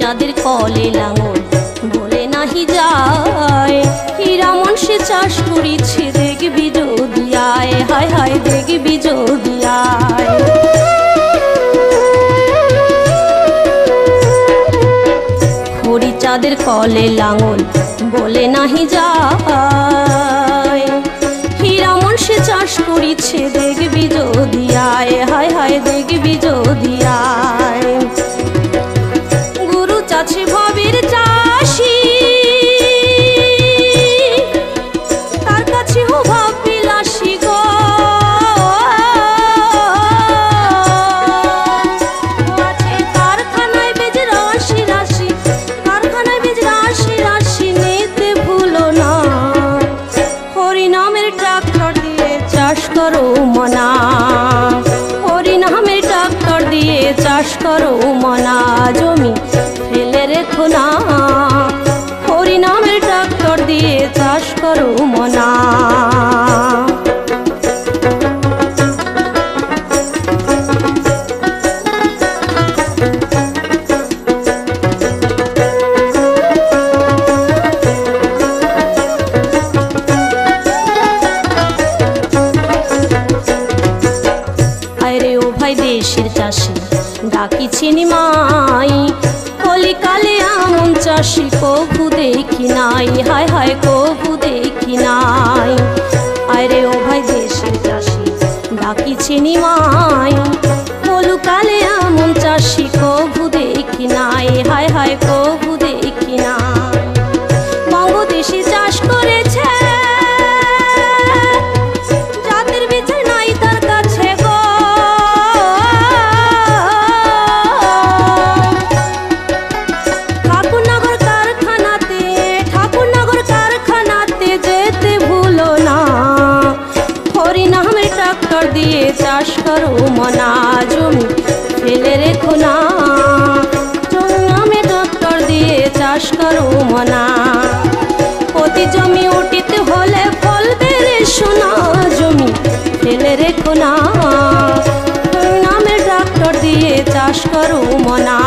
চাঁদের কলে লাঙল বলে নাহি যায়, হীরামন সে চাষ করিছে দেখবি যদি আয়, হায় হায় দেখবি যদি আয়। হরি চাঁদের কলে লাঙল বলে নাহি যায়, হীরামন সে চাষ করিছে দেখবি যদি আয়, হায় হায় দেখবি যদি আয়। গুরু চাষি ভবের চাষি, তার কাছে হো ভাব বিলাসী গো, আছে কারখানায় বেজ রাশি রাশি, কারখানায় বেজ রাশি রাশি, নিতে ভুলো না হরি নামের ট্রাক্টর দিয়ে চাষ করো মনা, হরি নামের ট্রাক্টর দিয়ে চাষ করো মনা, জমি ফেলে রেখো না, হরি নামের ট্রাক্টর দিয়ে চাষ করো মনা। আরে ও ভাই দেশের চাষি ডাকিছি নিমাই, কলিকালে এমন চাষি কভু দেখি নাই, হায় হায় কভু দেখি নাই। আরে ও ভাই দেশের চাষি ডাকিছি নিমাই, কলিকালে এমন চাষি কভু দেখি নাই, হায় হায় কভু দেখি নাই। বঙ্গদেশে চাষ করেছে জাতের বিচার নাই তার কাছে গো, ঠাকুরনগর কারখানাতে, ঠাকুরনগর কারখানাতে যেতে ভুলো না, হরি নামের ট্রাক্টর দিয়ে চাষ করো মনা, জমি ফেলে রেখো না, জমি নামে ট্রাক্টর দিয়ে চাষ করো মনা। প্রতি জমি উঠিতে হলে ফল বেড়ে সোনা, জমি ফেলে রেখো না, নামে ট্রাক্টর দিয়ে চাষ করো মনা।